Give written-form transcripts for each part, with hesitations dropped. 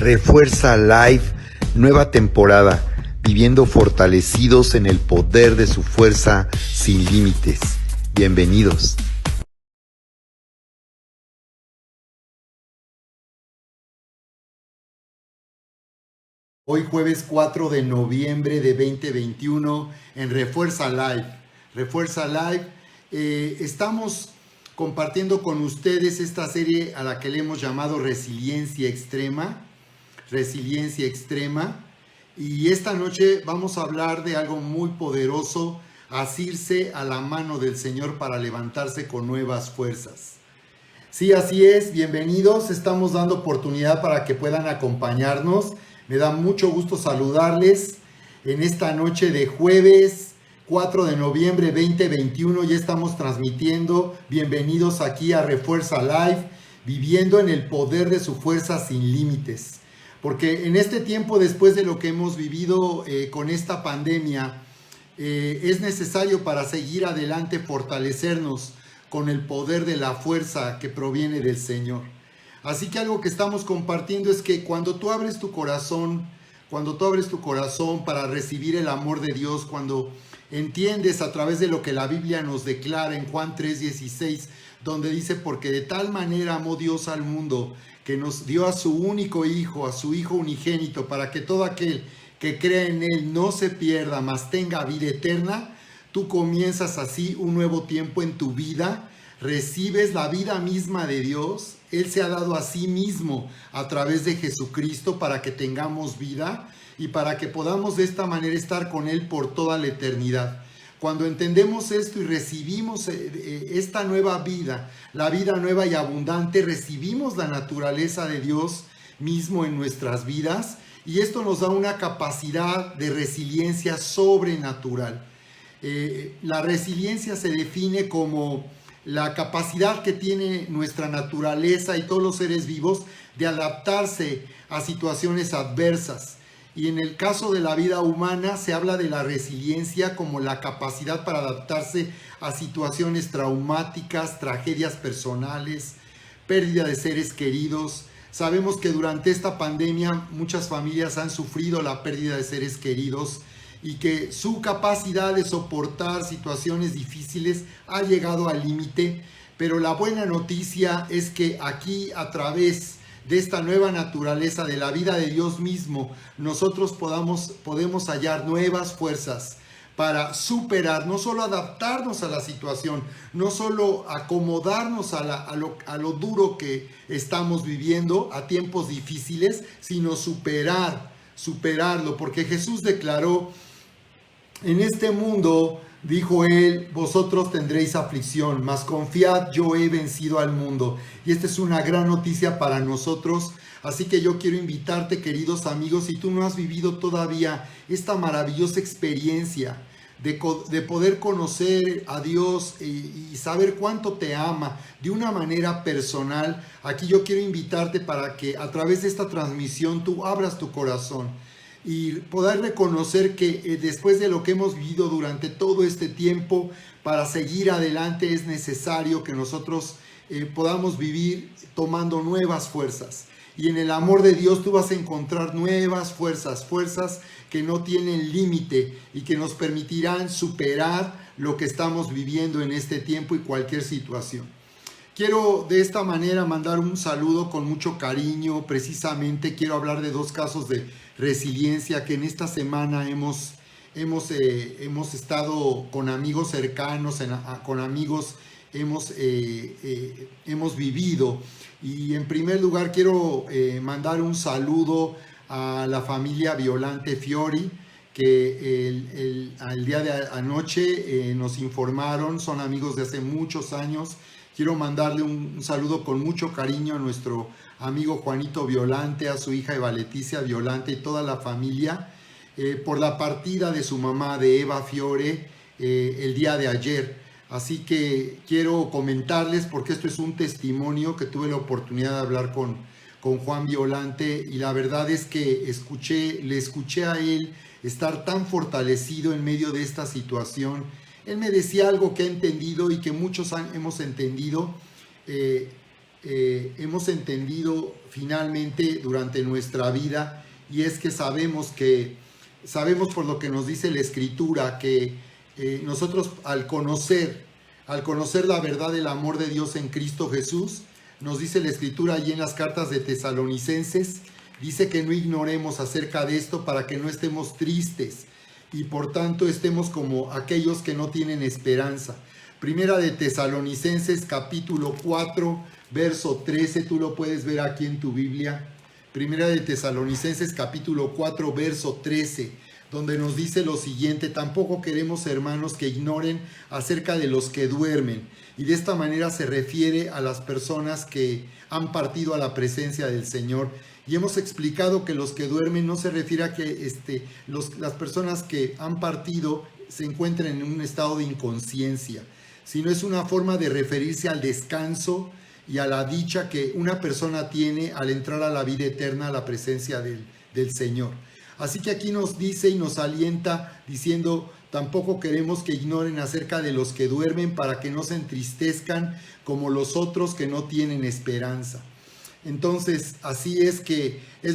Refuerza Live, nueva temporada, viviendo fortalecidos en el poder de su fuerza sin límites. Bienvenidos. Hoy jueves 4 de noviembre de 2021 en Refuerza Live. Refuerza Live, estamos compartiendo con ustedes esta serie a la que le hemos llamado Resiliencia Extrema. Resiliencia Extrema. Y esta noche vamos a hablar de algo muy poderoso, asirse a la mano del Señor para levantarse con nuevas fuerzas. Sí, así es, bienvenidos, estamos dando oportunidad para que puedan acompañarnos. Me da mucho gusto saludarles en esta noche de jueves 4 de noviembre 2021. Ya estamos transmitiendo. Bienvenidos aquí a Refuerza Live, viviendo en el poder de su fuerza sin límites. Porque en este tiempo, después de lo que hemos vivido con esta pandemia, es necesario para seguir adelante fortalecernos con el poder de la fuerza que proviene del Señor. Así que algo que estamos compartiendo es que cuando tú abres tu corazón para recibir el amor de Dios, cuando entiendes a través de lo que la Biblia nos declara en Juan 3:16, donde dice: porque de tal manera amó Dios al mundo, que nos dio a su único Hijo, a su Hijo unigénito, para que todo aquel que crea en Él no se pierda, mas tenga vida eterna. Tú comienzas así un nuevo tiempo en tu vida, recibes la vida misma de Dios. Él se ha dado a sí mismo a través de Jesucristo para que tengamos vida y para que podamos de esta manera estar con Él por toda la eternidad. Cuando entendemos esto y recibimos esta nueva vida, la vida nueva y abundante, recibimos la naturaleza de Dios mismo en nuestras vidas, y esto nos da una capacidad de resiliencia sobrenatural. La resiliencia se define como la capacidad que tiene nuestra naturaleza y todos los seres vivos de adaptarse a situaciones adversas. Y en el caso de la vida humana se habla de la resiliencia como la capacidad para adaptarse a situaciones traumáticas, tragedias personales, pérdida de seres queridos. Sabemos que durante esta pandemia muchas familias han sufrido la pérdida de seres queridos y que su capacidad de soportar situaciones difíciles ha llegado al límite. Pero la buena noticia es que aquí, a través de esta nueva naturaleza de la vida de Dios mismo, nosotros podemos hallar nuevas fuerzas para superar, no solo adaptarnos a la situación, no solo acomodarnos a lo duro que estamos viviendo, a tiempos difíciles, sino superarlo, porque Jesús declaró: en este mundo, dijo Él, vosotros tendréis aflicción, mas confiad, yo he vencido al mundo. Y esta es una gran noticia para nosotros. Así que yo quiero invitarte, queridos amigos, si tú no has vivido todavía esta maravillosa experiencia de poder conocer a Dios y saber cuánto te ama de una manera personal, aquí yo quiero invitarte para que a través de esta transmisión tú abras tu corazón y poder reconocer que después de lo que hemos vivido durante todo este tiempo, para seguir adelante es necesario que nosotros podamos vivir tomando nuevas fuerzas. Y en el amor de Dios tú vas a encontrar nuevas fuerzas, fuerzas que no tienen límite y que nos permitirán superar lo que estamos viviendo en este tiempo y cualquier situación. Quiero de esta manera mandar un saludo con mucho cariño. Precisamente quiero hablar de dos casos de resiliencia que en esta semana hemos estado con amigos cercanos, con amigos hemos vivido. Y en primer lugar quiero mandar un saludo a la familia Violante Fiori, que el día de anoche nos informaron, son amigos de hace muchos años. Quiero mandarle un saludo con mucho cariño a nuestro amigo Juanito Violante, a su hija Eva Leticia Violante y toda la familia, por la partida de su mamá, de Eva Fiore, el día de ayer. Así que quiero comentarles, porque esto es un testimonio que tuve la oportunidad de hablar con Juan Violante, y la verdad es que le escuché a él estar tan fortalecido en medio de esta situación. Él me decía algo que he entendido y que muchos hemos entendido. hemos entendido finalmente durante nuestra vida, y es que sabemos por lo que nos dice la Escritura que nosotros al conocer la verdad del amor de Dios en Cristo Jesús, nos dice la Escritura allí en las cartas de Tesalonicenses, dice que no ignoremos acerca de esto para que no estemos tristes y por tanto estemos como aquellos que no tienen esperanza. Primera de Tesalonicenses capítulo 4, verso 13, tú lo puedes ver aquí en tu Biblia. Primera de Tesalonicenses capítulo 4, verso 13, donde nos dice lo siguiente: tampoco queremos, hermanos, que ignoren acerca de los que duermen. Y de esta manera se refiere a las personas que han partido a la presencia del Señor. Y hemos explicado que los que duermen no se refiere a que las personas que han partido se encuentren en un estado de inconsciencia, sino es una forma de referirse al descanso y a la dicha que una persona tiene al entrar a la vida eterna, a la presencia del Señor. Así que aquí nos dice y nos alienta diciendo: tampoco queremos que ignoren acerca de los que duermen para que no se entristezcan como los otros que no tienen esperanza. Entonces, así es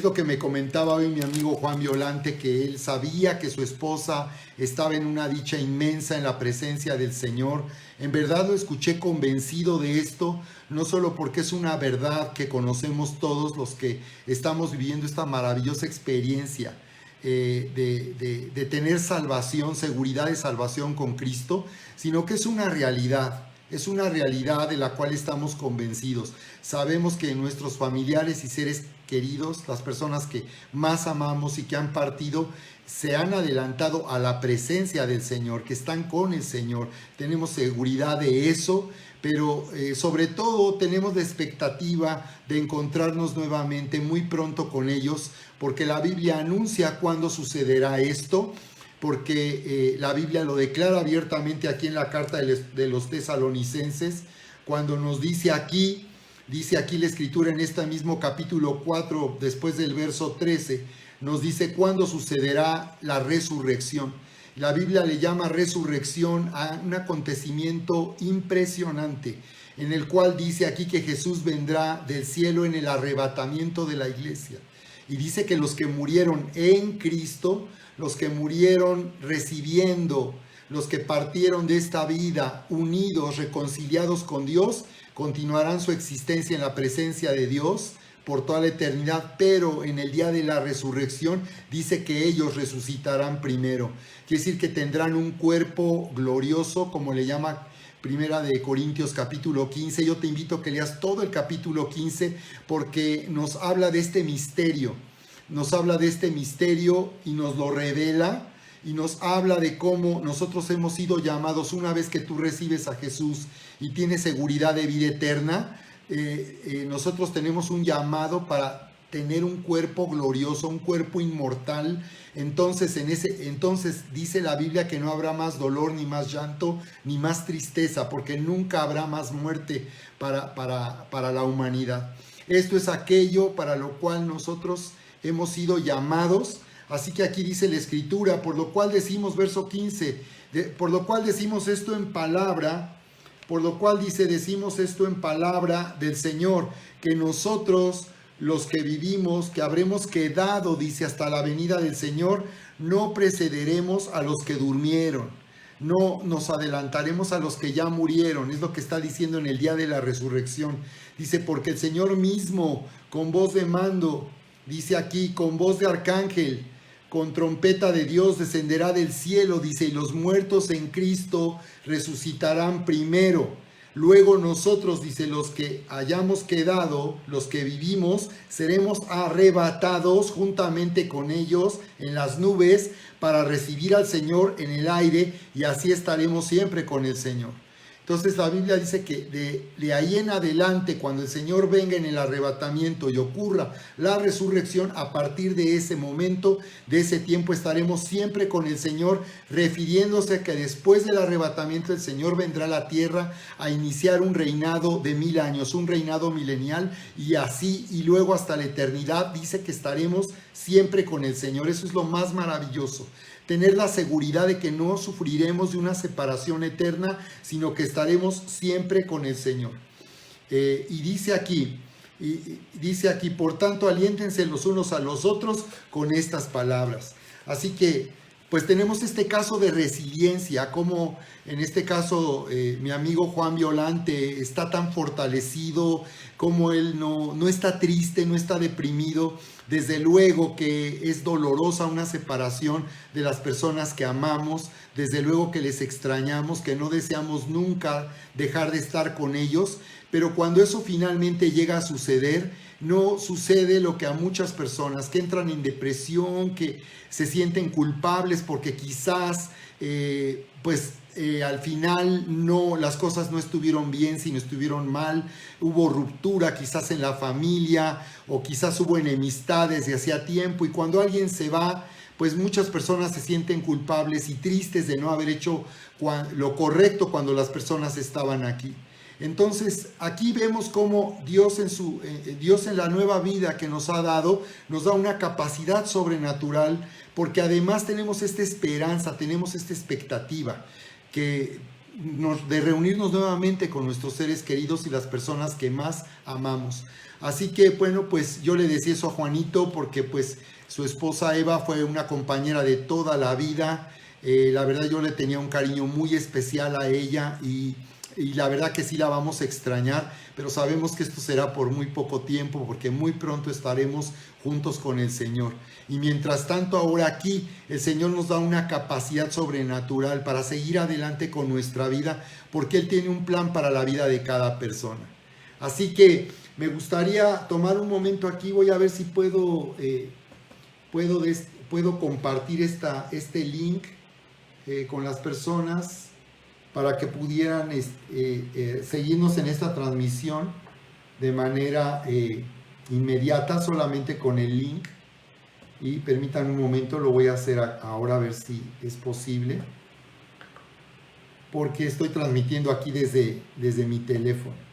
lo que me comentaba hoy mi amigo Juan Violante, que él sabía que su esposa estaba en una dicha inmensa en la presencia del Señor. En verdad lo escuché convencido de esto, no solo porque es una verdad que conocemos todos los que estamos viviendo esta maravillosa experiencia de tener salvación, seguridad de salvación con Cristo, sino que es una realidad. Es una realidad de la cual estamos convencidos. Sabemos que nuestros familiares y seres queridos, las personas que más amamos y que han partido, se han adelantado a la presencia del Señor, que están con el Señor. Tenemos seguridad de eso, pero sobre todo tenemos la expectativa de encontrarnos nuevamente muy pronto con ellos, porque la Biblia anuncia cuándo sucederá esto, porque la Biblia lo declara abiertamente aquí en la carta de los Tesalonicenses, cuando nos dice aquí la Escritura en este mismo capítulo 4, después del verso 13, nos dice cuándo sucederá la resurrección. La Biblia le llama resurrección a un acontecimiento impresionante, en el cual dice aquí que Jesús vendrá del cielo en el arrebatamiento de la iglesia. Y dice que los que murieron en Cristo, los que murieron recibiendo, los que partieron de esta vida unidos, reconciliados con Dios, continuarán su existencia en la presencia de Dios por toda la eternidad, pero en el día de la resurrección dice que ellos resucitarán primero. Quiere decir que tendrán un cuerpo glorioso, como le llama Primera de Corintios capítulo 15. Yo te invito a que leas todo el capítulo 15 porque nos habla de este misterio. Nos habla de este misterio y nos lo revela y nos habla de cómo nosotros hemos sido llamados una vez que tú recibes a Jesús y tienes seguridad de vida eterna. Nosotros tenemos un llamado para tener un cuerpo glorioso, un cuerpo inmortal. Entonces dice la Biblia que no habrá más dolor, ni más llanto, ni más tristeza, porque nunca habrá más muerte para la humanidad. Esto es aquello para lo cual nosotros hemos sido llamados. Así que aquí dice la Escritura, por lo cual decimos, verso 15, por lo cual decimos esto en palabra, decimos esto en palabra del Señor, que nosotros, los que vivimos, que habremos quedado, dice, hasta la venida del Señor, no precederemos a los que durmieron, no nos adelantaremos a los que ya murieron. Es lo que está diciendo en el día de la resurrección. Dice, porque el Señor mismo, con voz de mando, dice aquí, con voz de arcángel, con trompeta de Dios descenderá del cielo, dice, y los muertos en Cristo resucitarán primero. Luego nosotros, dice, los que hayamos quedado, los que vivimos, seremos arrebatados juntamente con ellos en las nubes para recibir al Señor en el aire, y así estaremos siempre con el Señor. Entonces la Biblia dice que de ahí en adelante, cuando el Señor venga en el arrebatamiento y ocurra la resurrección, a partir de ese momento, de ese tiempo, estaremos siempre con el Señor, refiriéndose a que después del arrebatamiento el Señor vendrá a la tierra a iniciar un reinado de 1000 años, un reinado milenial, y así, y luego hasta la eternidad, dice que estaremos siempre con el Señor. Eso es lo más maravilloso. Tener la seguridad de que no sufriremos de una separación eterna, sino que estaremos siempre con el Señor. Y dice aquí, por tanto, aliéntense los unos a los otros con estas palabras. Así que, pues tenemos este caso de resiliencia, como en este caso mi amigo Juan Violante está tan fortalecido, como él no está triste, no está deprimido. Desde luego que es dolorosa una separación de las personas que amamos, desde luego que les extrañamos, que no deseamos nunca dejar de estar con ellos, pero cuando eso finalmente llega a suceder, no sucede lo que a muchas personas que entran en depresión, que se sienten culpables porque quizás al final las cosas no estuvieron bien, sino estuvieron mal, hubo ruptura quizás en la familia o quizás hubo enemistades de hacía tiempo, y cuando alguien se va, pues muchas personas se sienten culpables y tristes de no haber hecho lo correcto cuando las personas estaban aquí. Entonces aquí vemos cómo Dios en la nueva vida que nos ha dado, nos da una capacidad sobrenatural, porque además tenemos esta esperanza, tenemos esta expectativa de reunirnos nuevamente con nuestros seres queridos y las personas que más amamos. Así que bueno, pues yo le decía eso a Juanito porque pues su esposa Eva fue una compañera de toda la vida. La verdad yo le tenía un cariño muy especial a ella y la verdad que sí la vamos a extrañar, pero sabemos que esto será por muy poco tiempo, porque muy pronto estaremos juntos con el Señor. Y mientras tanto, ahora aquí el Señor nos da una capacidad sobrenatural para seguir adelante con nuestra vida, porque Él tiene un plan para la vida de cada persona. Así que me gustaría tomar un momento aquí, voy a ver si puedo compartir este link con las personas, para que pudieran seguirnos en esta transmisión de manera inmediata, solamente con el link. Y permítanme un momento, lo voy a hacer ahora a ver si es posible, porque estoy transmitiendo aquí desde mi teléfono.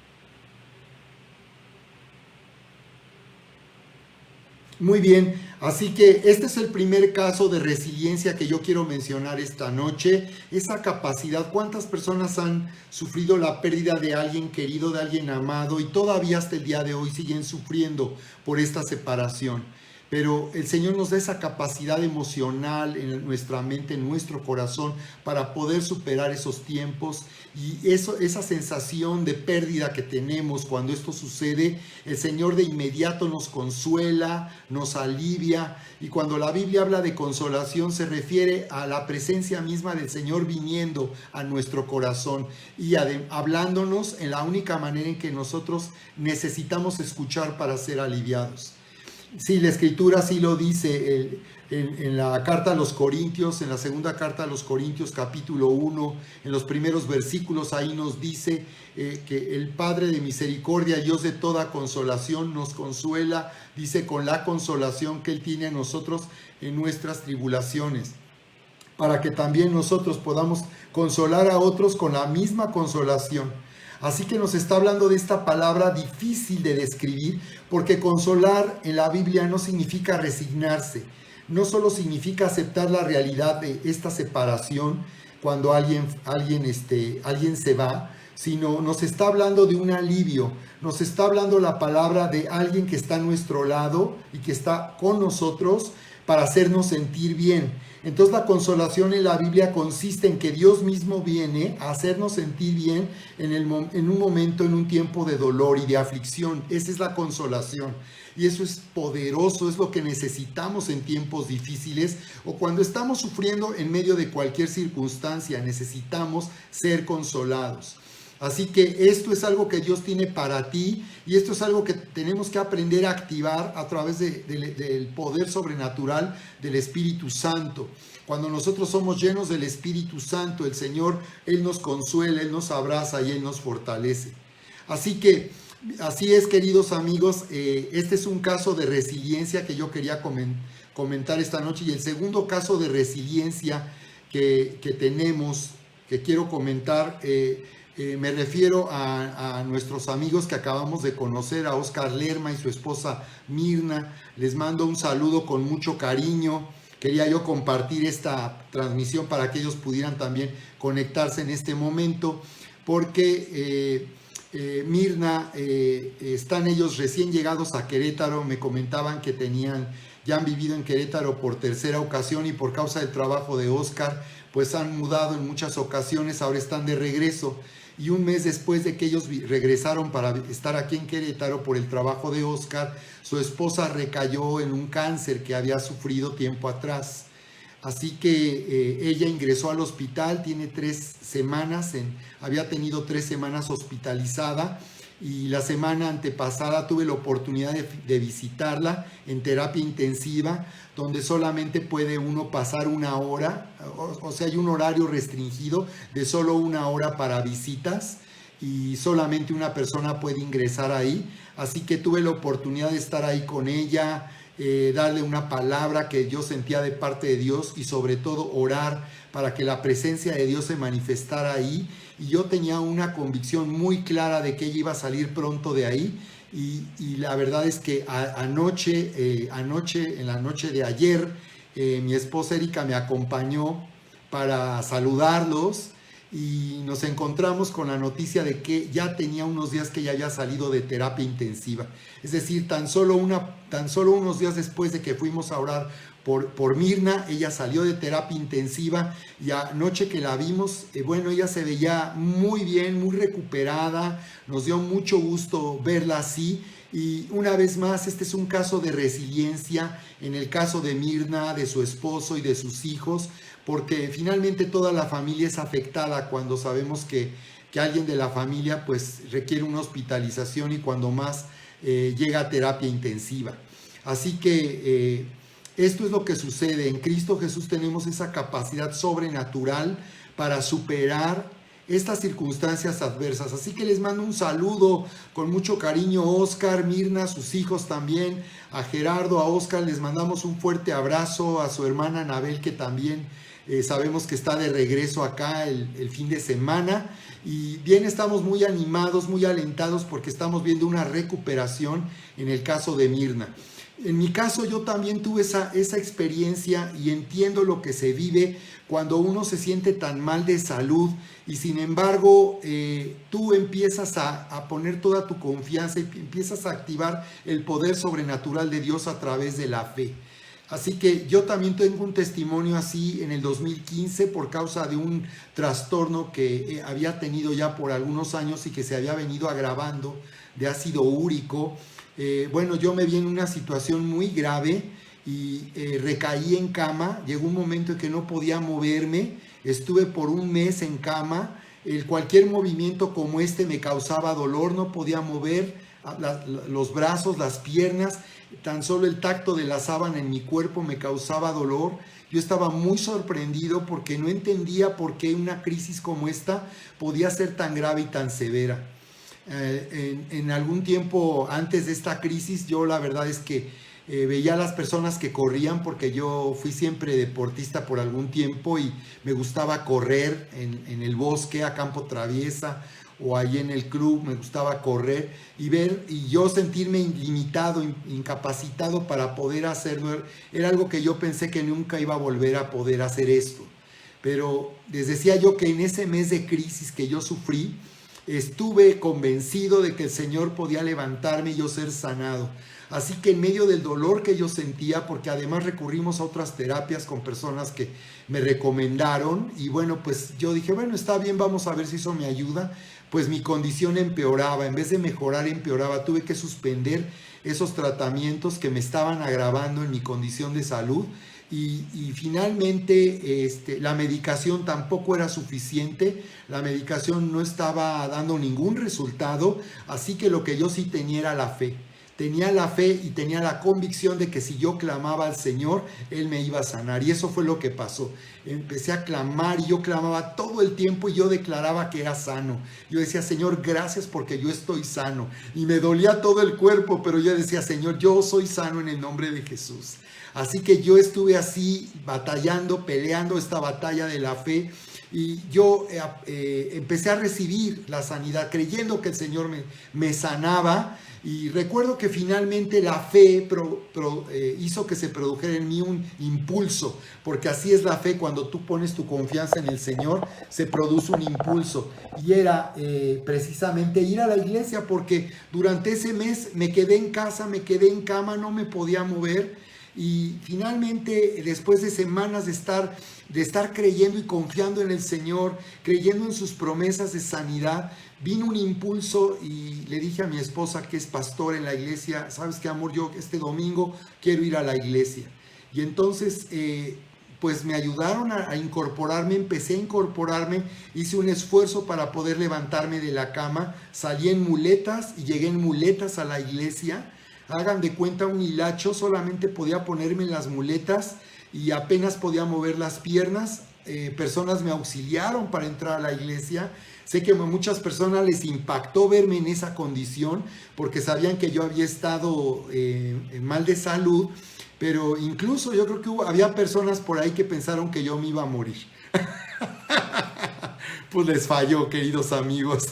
Muy bien, así que este es el primer caso de resiliencia que yo quiero mencionar esta noche. Esa capacidad, ¿cuántas personas han sufrido la pérdida de alguien querido, de alguien amado, y todavía hasta el día de hoy siguen sufriendo por esta separación? Pero el Señor nos da esa capacidad emocional en nuestra mente, en nuestro corazón, para poder superar esos tiempos. Y esa sensación de pérdida que tenemos cuando esto sucede, el Señor de inmediato nos consuela, nos alivia. Y cuando la Biblia habla de consolación, se refiere a la presencia misma del Señor viniendo a nuestro corazón y hablándonos en la única manera en que nosotros necesitamos escuchar para ser aliviados. Sí, la Escritura sí lo dice en la carta a los Corintios, en la segunda carta a los Corintios, capítulo 1, en los primeros versículos, ahí nos dice que el Padre de misericordia, Dios de toda consolación, nos consuela, dice, con la consolación que Él tiene a nosotros en nuestras tribulaciones, para que también nosotros podamos consolar a otros con la misma consolación. Así que nos está hablando de esta palabra difícil de describir, porque consolar en la Biblia no significa resignarse, no solo significa aceptar la realidad de esta separación cuando alguien se va, sino nos está hablando de un alivio, nos está hablando la palabra de alguien que está a nuestro lado y que está con nosotros para hacernos sentir bien. Entonces la consolación en la Biblia consiste en que Dios mismo viene a hacernos sentir bien en un momento, en un tiempo de dolor y de aflicción. Esa es la consolación. Y eso es poderoso, es lo que necesitamos en tiempos difíciles o cuando estamos sufriendo en medio de cualquier circunstancia. Necesitamos ser consolados. Así que esto es algo que Dios tiene para ti y esto es algo que tenemos que aprender a activar a través del poder sobrenatural del Espíritu Santo. Cuando nosotros somos llenos del Espíritu Santo, el Señor, Él nos consuela, Él nos abraza y Él nos fortalece. Así que, así es, queridos amigos, este es un caso de resiliencia que yo quería comentar esta noche. Y el segundo caso de resiliencia que tenemos, que quiero comentar, me refiero a nuestros amigos que acabamos de conocer, a Oscar Lerma y su esposa Mirna. Les mando un saludo con mucho cariño. Quería yo compartir esta transmisión para que ellos pudieran también conectarse en este momento, porque Mirna, están ellos recién llegados a Querétaro, me comentaban que ya han vivido en Querétaro por tercera ocasión y por causa del trabajo de Oscar, pues han mudado en muchas ocasiones, ahora están de regreso. Y un mes después de que ellos regresaron para estar aquí en Querétaro por el trabajo de Oscar, su esposa recayó en un cáncer que había sufrido tiempo atrás. Así que ella ingresó al hospital, tiene 3 semanas, había tenido 3 semanas hospitalizada, y la semana antepasada tuve la oportunidad de visitarla en terapia intensiva, donde solamente puede uno pasar 1 hora, o sea, hay un horario restringido de solo 1 hora para visitas y solamente una persona puede ingresar ahí. Así que tuve la oportunidad de estar ahí con ella, darle una palabra que yo sentía de parte de Dios y sobre todo orar para que la presencia de Dios se manifestara ahí. Y yo tenía una convicción muy clara de que ella iba a salir pronto de ahí. Y la verdad es que anoche, en la noche de ayer, mi esposa Erika me acompañó para saludarlos y nos encontramos con la noticia de que ya tenía unos días que ya había salido de terapia intensiva. Es decir, tan solo unos días después de que fuimos a orar por Mirna, ella salió de terapia intensiva y anoche que la vimos, bueno, ella se veía muy bien, muy recuperada, nos dio mucho gusto verla así. Y una vez más, este es un caso de resiliencia en el caso de Mirna, de su esposo y de sus hijos, porque finalmente toda la familia es afectada cuando sabemos que alguien de la familia pues requiere una hospitalización y cuando más llega a terapia intensiva. Así que esto es lo que sucede. En Cristo Jesús tenemos esa capacidad sobrenatural para superar estas circunstancias adversas. Así que les mando un saludo con mucho cariño, Oscar, Mirna, sus hijos también, a Gerardo, a Oscar, les mandamos un fuerte abrazo, a su hermana Anabel, que también sabemos que está de regreso acá el fin de semana. Y bien, estamos muy animados, muy alentados porque estamos viendo una recuperación en el caso de Mirna. En mi caso yo también tuve esa experiencia y entiendo lo que se vive cuando uno se siente tan mal de salud y sin embargo tú empiezas a poner toda tu confianza y empiezas a activar el poder sobrenatural de Dios a través de la fe. Así que yo también tengo un testimonio así en el 2015 por causa de un trastorno que había tenido ya por algunos años y que se había venido agravando de ácido úrico. Bueno, yo me vi en una situación muy grave y recaí en cama. Llegó un momento en que no podía moverme, estuve por 1 mes en cama. Cualquier movimiento como este me causaba dolor, no podía mover los brazos, las piernas, tan solo el tacto de la sábana en mi cuerpo me causaba dolor. Yo estaba muy sorprendido porque no entendía por qué una crisis como esta podía ser tan grave y tan severa. En algún tiempo antes de esta crisis, yo la verdad es que veía a las personas que corrían, porque yo fui siempre deportista por algún tiempo y me gustaba correr en el bosque, a campo traviesa o ahí en el club, me gustaba correr y ver y yo sentirme limitado, incapacitado para poder hacerlo. Era algo que yo pensé que nunca iba a volver a poder hacer esto. Pero les decía yo que en ese mes de crisis que yo sufrí, estuve convencido de que el Señor podía levantarme y yo ser sanado. Así que en medio del dolor que yo sentía, porque además recurrimos a otras terapias con personas que me recomendaron, y bueno, pues yo dije, bueno, está bien, vamos a ver si eso me ayuda. Pues mi condición empeoraba, en vez de mejorar empeoraba. Tuve que suspender esos tratamientos que me estaban agravando en mi condición de salud. Y finalmente la medicación tampoco era suficiente, la medicación no estaba dando ningún resultado, así que lo que yo sí tenía era la fe. Tenía la fe y tenía la convicción de que si yo clamaba al Señor, Él me iba a sanar. Y eso fue lo que pasó. Empecé a clamar y yo clamaba todo el tiempo y yo declaraba que era sano. Yo decía, Señor, gracias porque yo estoy sano. Y me dolía todo el cuerpo, pero yo decía, Señor, yo soy sano en el nombre de Jesús. Así que yo estuve así batallando, peleando esta batalla de la fe. Y yo empecé a recibir la sanidad creyendo que el Señor me sanaba. Y recuerdo que finalmente la fe hizo que se produjera en mí un impulso, porque así es la fe: cuando tú pones tu confianza en el Señor, se produce un impulso. Y era precisamente ir a la iglesia, porque durante ese mes me quedé en casa, me quedé en cama, no me podía mover. Y finalmente, después de semanas de estar creyendo y confiando en el Señor, creyendo en sus promesas de sanidad, vino un impulso y le dije a mi esposa, que es pastora en la iglesia: ¿sabes qué, amor? Yo este domingo quiero ir a la iglesia. Y entonces pues me ayudaron a incorporarme, empecé a incorporarme, hice un esfuerzo para poder levantarme de la cama, salí en muletas y llegué en muletas a la iglesia. Hagan de cuenta un hilacho, solamente podía ponerme en las muletas y apenas podía mover las piernas. Personas me auxiliaron para entrar a la iglesia. Sé que a muchas personas les impactó verme en esa condición, porque sabían que yo había estado mal de salud, pero incluso yo creo que había personas por ahí que pensaron que yo me iba a morir. Pues les falló, queridos amigos.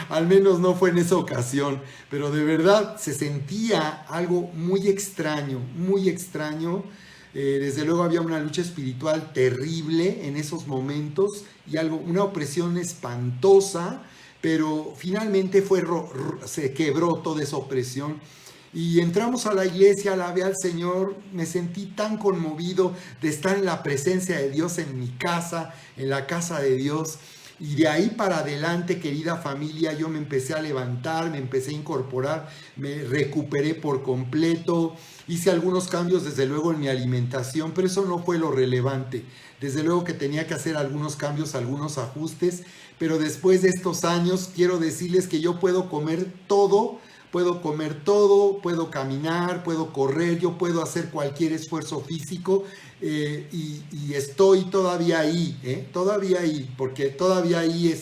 Al menos no fue en esa ocasión, pero de verdad se sentía algo muy extraño, muy extraño. Desde luego había una lucha espiritual terrible en esos momentos y una opresión espantosa, pero finalmente se quebró toda esa opresión. Y entramos a la iglesia, alabé al Señor, me sentí tan conmovido de estar en la presencia de Dios en mi casa, en la casa de Dios. Y de ahí para adelante, querida familia, yo me empecé a levantar, me empecé a incorporar, me recuperé por completo. Hice algunos cambios, desde luego, en mi alimentación, pero eso no fue lo relevante. Desde luego que tenía que hacer algunos cambios, algunos ajustes, pero después de estos años quiero decirles que yo puedo comer todo, puedo caminar, puedo correr, yo puedo hacer cualquier esfuerzo físico y estoy todavía ahí, todavía ahí, porque todavía ahí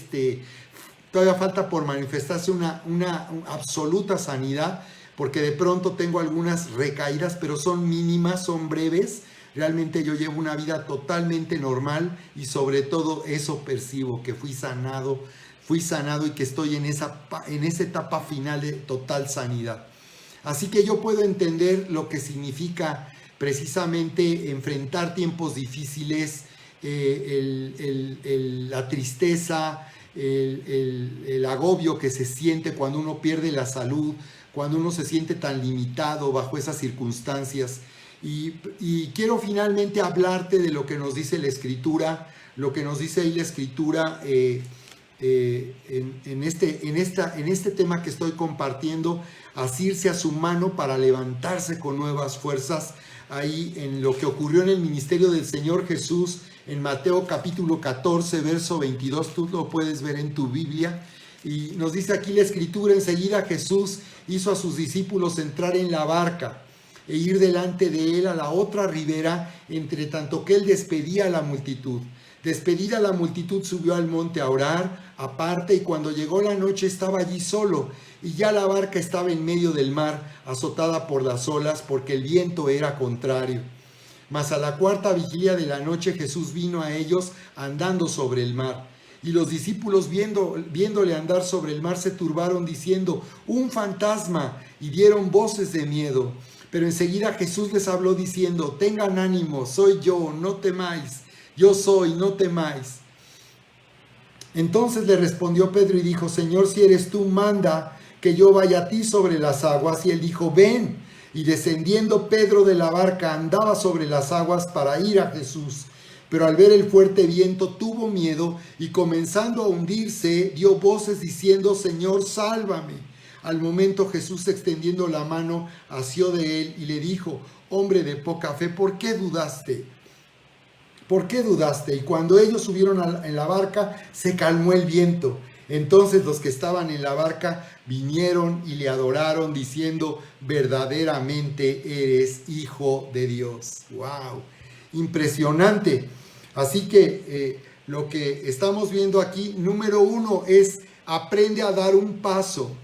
todavía falta por manifestarse una absoluta sanidad, porque de pronto tengo algunas recaídas, pero son mínimas, son breves. Realmente yo llevo una vida totalmente normal y sobre todo eso percibo, que fui sanado y que estoy en esa etapa final de total sanidad. Así que yo puedo entender lo que significa precisamente enfrentar tiempos difíciles, la tristeza, el agobio que se siente cuando uno pierde la salud, cuando uno se siente tan limitado bajo esas circunstancias. Y quiero finalmente hablarte de lo que nos dice la Escritura, lo que nos dice ahí la Escritura en este tema que estoy compartiendo: asirse a su mano para levantarse con nuevas fuerzas. Ahí en lo que ocurrió en el ministerio del Señor Jesús, en Mateo capítulo 14, verso 22, tú lo puedes ver en tu Biblia. Y nos dice aquí la Escritura: enseguida Jesús hizo a sus discípulos entrar en la barca e ir delante de él a la otra ribera, entre tanto que él despedía a la multitud. Despedida la multitud, subió al monte a orar aparte, y cuando llegó la noche estaba allí solo, y ya la barca estaba en medio del mar, azotada por las olas, porque el viento era contrario. Mas a la cuarta vigilia de la noche Jesús vino a ellos andando sobre el mar. Y los discípulos, viéndole andar sobre el mar, se turbaron diciendo: un fantasma, y dieron voces de miedo. Pero enseguida Jesús les habló diciendo: tengan ánimo, soy yo, no temáis. Yo soy, no temáis. Entonces le respondió Pedro y dijo: Señor, si eres tú, manda que yo vaya a ti sobre las aguas. Y él dijo: ven. Y descendiendo Pedro de la barca, andaba sobre las aguas para ir a Jesús. Pero al ver el fuerte viento tuvo miedo, y comenzando a hundirse, dio voces diciendo: Señor, sálvame. Al momento Jesús, extendiendo la mano, asió de él y le dijo: hombre de poca fe, ¿por qué dudaste? ¿Por qué dudaste? Y cuando ellos subieron en la barca, se calmó el viento. Entonces los que estaban en la barca vinieron y le adoraron, diciendo: verdaderamente eres Hijo de Dios. ¡Wow! Impresionante. Así que lo que estamos viendo aquí, número uno, es aprende a dar un paso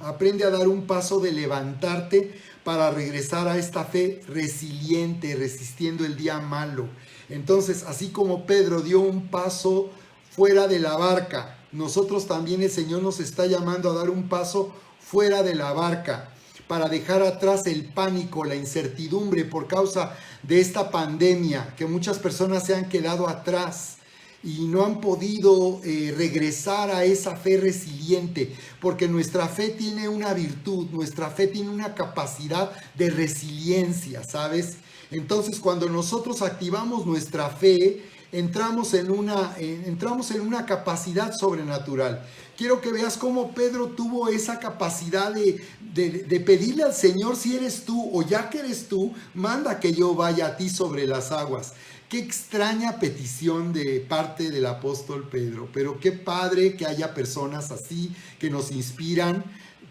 de levantarte para regresar a esta fe resiliente, resistiendo el día malo. Entonces, así como Pedro dio un paso fuera de la barca. Nosotros también el Señor nos está llamando a dar un paso fuera de la barca para dejar atrás el pánico, la incertidumbre por causa de esta pandemia, que muchas personas se han quedado atrás y no han podido regresar a esa fe resiliente, porque nuestra fe tiene una virtud, nuestra fe tiene una capacidad de resiliencia, ¿sabes? Entonces, cuando nosotros activamos nuestra fe, entramos en una capacidad sobrenatural. Quiero que veas cómo Pedro tuvo esa capacidad de pedirle al Señor: si eres tú, o ya que eres tú, manda que yo vaya a ti sobre las aguas. Qué extraña petición de parte del apóstol Pedro, pero qué padre que haya personas así que nos inspiran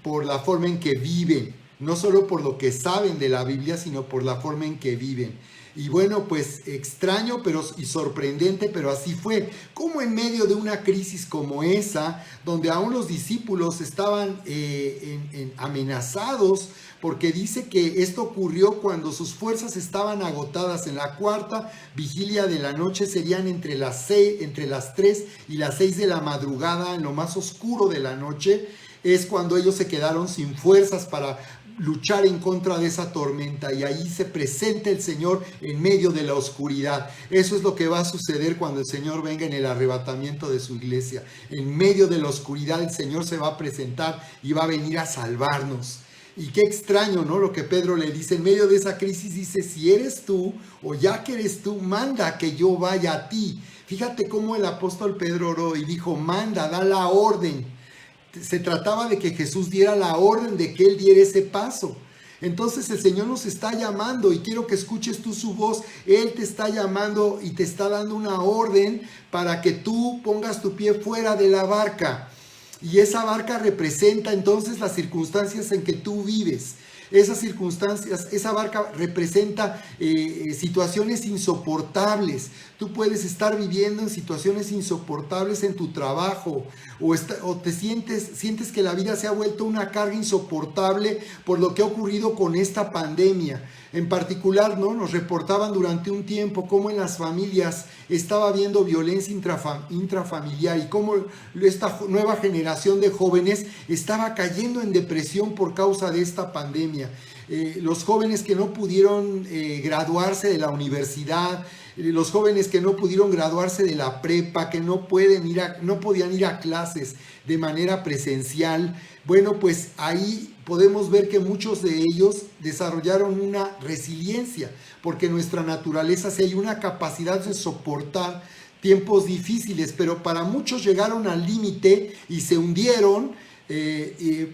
por la forma en que viven, no solo por lo que saben de la Biblia, sino por la forma en que viven. Y bueno, pues extraño y sorprendente, pero así fue. Como en medio de una crisis como esa, donde aún los discípulos estaban amenazados, porque dice que esto ocurrió cuando sus fuerzas estaban agotadas. En la cuarta vigilia de la noche serían entre las 3 y las 6 de la madrugada, en lo más oscuro de la noche, es cuando ellos se quedaron sin fuerzas para luchar en contra de esa tormenta, y ahí se presenta el Señor en medio de la oscuridad. Eso es lo que va a suceder cuando el Señor venga en el arrebatamiento de su iglesia. En medio de la oscuridad el Señor se va a presentar y va a venir a salvarnos. Y qué extraño, ¿no? Lo que Pedro le dice en medio de esa crisis, dice: si eres tú, o ya que eres tú, manda que yo vaya a ti. Fíjate cómo el apóstol Pedro oró y dijo: manda, da la orden. Se trataba de que Jesús diera la orden, de que Él diera ese paso. Entonces el Señor nos está llamando, y quiero que escuches tú su voz. Él te está llamando y te está dando una orden para que tú pongas tu pie fuera de la barca. Y esa barca representa entonces las circunstancias en que tú vives. Esas circunstancias, esa barca representa situaciones insoportables. Tú puedes estar viviendo en situaciones insoportables en tu trabajo, o te sientes que la vida se ha vuelto una carga insoportable por lo que ha ocurrido con esta pandemia. En particular, ¿no? Nos reportaban durante un tiempo cómo en las familias estaba habiendo violencia intrafamiliar, y cómo esta nueva generación de jóvenes estaba cayendo en depresión por causa de esta pandemia. Los jóvenes que no pudieron graduarse de la universidad, los jóvenes que no pudieron graduarse de la prepa, que no podían ir a clases de manera presencial. Bueno, pues ahí podemos ver que muchos de ellos desarrollaron una resiliencia, porque nuestra naturaleza sí hay una capacidad de soportar tiempos difíciles, pero para muchos llegaron al límite y se hundieron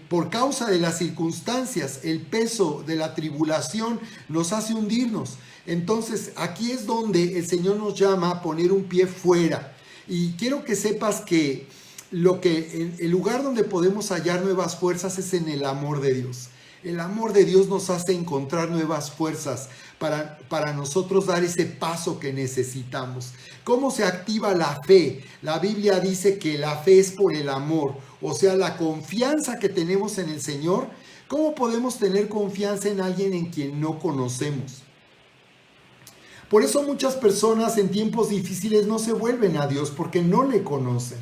por causa de las circunstancias. El peso de la tribulación nos hace hundirnos. Entonces aquí es donde el Señor nos llama a poner un pie fuera. Y quiero que sepas que el lugar donde podemos hallar nuevas fuerzas es en el amor de Dios. El amor de Dios nos hace encontrar nuevas fuerzas para nosotros dar ese paso que necesitamos. ¿Cómo se activa la fe? La Biblia dice que la fe es por el amor, o sea, la confianza que tenemos en el Señor. ¿Cómo podemos tener confianza en alguien en quien no conocemos? Por eso muchas personas en tiempos difíciles no se vuelven a Dios, porque no le conocen.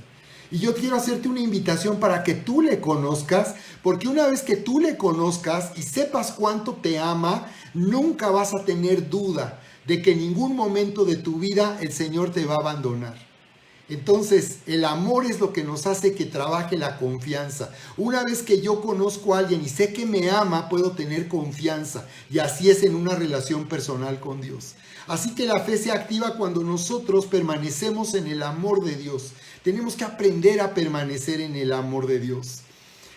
Y yo quiero hacerte una invitación para que tú le conozcas, porque una vez que tú le conozcas y sepas cuánto te ama, nunca vas a tener duda de que en ningún momento de tu vida el Señor te va a abandonar. Entonces, el amor es lo que nos hace que trabaje la confianza. Una vez que yo conozco a alguien y sé que me ama, puedo tener confianza. Y así es en una relación personal con Dios. Así que la fe se activa cuando nosotros permanecemos en el amor de Dios. Tenemos que aprender a permanecer en el amor de Dios.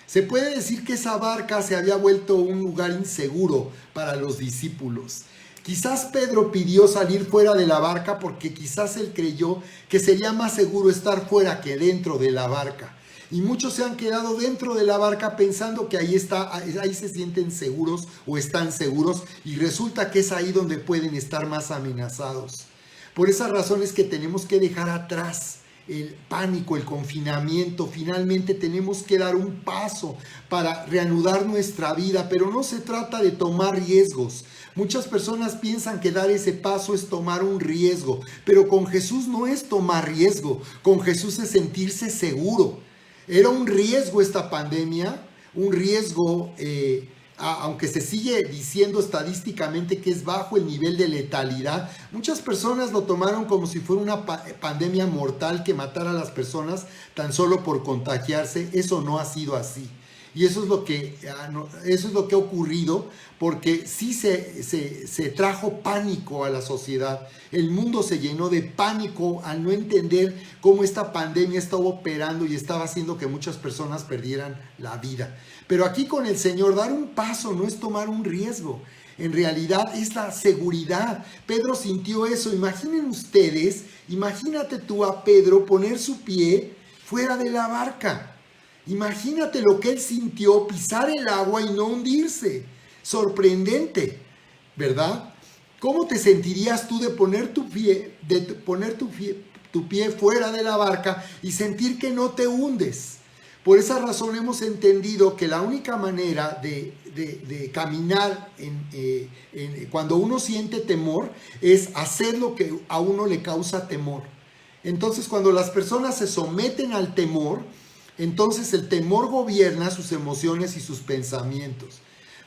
Se puede decir que esa barca se había vuelto un lugar inseguro para los discípulos. Quizás Pedro pidió salir fuera de la barca porque quizás él creyó que sería más seguro estar fuera que dentro de la barca. Y muchos se han quedado dentro de la barca pensando que ahí se sienten seguros o están seguros, y resulta que es ahí donde pueden estar más amenazados. Por esas razones que tenemos que dejar atrás el pánico, el confinamiento. Finalmente tenemos que dar un paso para reanudar nuestra vida, pero no se trata de tomar riesgos, Muchas personas piensan que dar ese paso es tomar un riesgo, pero con Jesús no es tomar riesgo, con Jesús es sentirse seguro. Era un riesgo esta pandemia, un riesgo, aunque se sigue diciendo estadísticamente que es bajo el nivel de letalidad. Muchas personas lo tomaron como si fuera una pandemia mortal que matara a las personas tan solo por contagiarse. Eso no ha sido así. Y eso es lo que ha ocurrido, porque sí se trajo pánico a la sociedad. El mundo se llenó de pánico al no entender cómo esta pandemia estaba operando y estaba haciendo que muchas personas perdieran la vida. Pero aquí con el Señor, dar un paso no es tomar un riesgo. En realidad es la seguridad. Pedro sintió eso. Imagínate tú a Pedro poner su pie fuera de la barca. Imagínate lo que él sintió, pisar el agua y no hundirse. Sorprendente, ¿verdad? ¿Cómo te sentirías tú de poner tu pie fuera de la barca y sentir que no te hundes? Por esa razón hemos entendido que la única manera de caminar cuando uno siente temor es hacer lo que a uno le causa temor. Entonces, cuando las personas se someten al temor, entonces el temor gobierna sus emociones y sus pensamientos.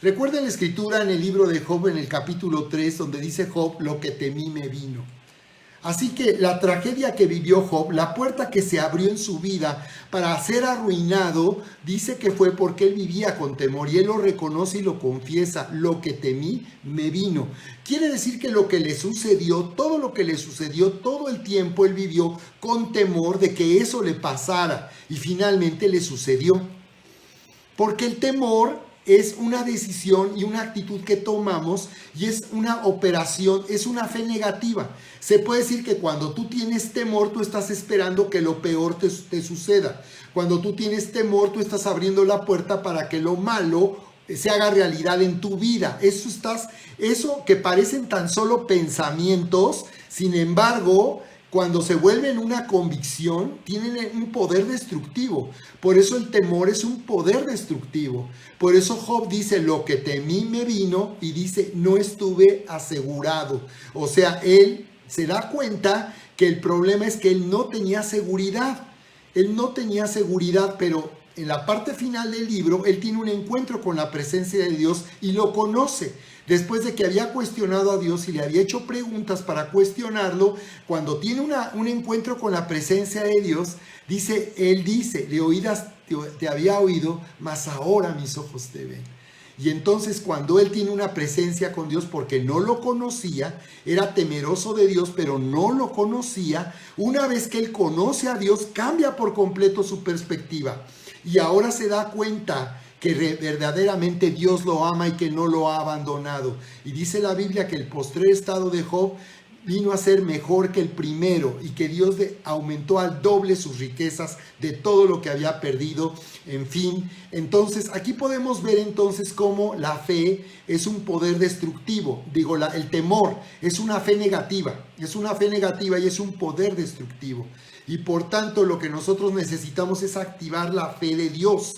Recuerden la escritura en el libro de Job, en el capítulo 3, donde dice Job: lo que temí me vino. Así que la tragedia que vivió Job, la puerta que se abrió en su vida para ser arruinado, dice que fue porque él vivía con temor, y él lo reconoce y lo confiesa: lo que temí me vino. Quiere decir que lo que le sucedió, todo lo que le sucedió, todo el tiempo él vivió con temor de que eso le pasara, y finalmente le sucedió. Porque el temor es una decisión y una actitud que tomamos, y es una operación, es una fe negativa. Se puede decir que cuando tú tienes temor, tú estás esperando que lo peor te suceda. Cuando tú tienes temor, tú estás abriendo la puerta para que lo malo se haga realidad en tu vida. Eso que parecen tan solo pensamientos, sin embargo, cuando se vuelven una convicción, tienen un poder destructivo. Por eso el temor es un poder destructivo. Por eso Job dice: lo que temí me vino, y dice: no estuve asegurado. O sea, él se da cuenta que el problema es que él no tenía seguridad. Él no tenía seguridad, pero en la parte final del libro, él tiene un encuentro con la presencia de Dios y lo conoce. Después de que había cuestionado a Dios y le había hecho preguntas para cuestionarlo, cuando tiene un encuentro con la presencia de Dios, él dice: de oídas te había oído, mas ahora mis ojos te ven. Y entonces, cuando él tiene una presencia con Dios, porque no lo conocía, era temeroso de Dios, pero no lo conocía, una vez que él conoce a Dios, cambia por completo su perspectiva. Y ahora se da cuenta que verdaderamente Dios lo ama y que no lo ha abandonado. Y dice la Biblia que el postrer estado de Job vino a ser mejor que el primero, y que Dios aumentó al doble sus riquezas de todo lo que había perdido. En fin, entonces aquí podemos ver entonces cómo la fe es un poder destructivo. El temor es una fe negativa, y es un poder destructivo. Y por tanto, lo que nosotros necesitamos es activar la fe de Dios,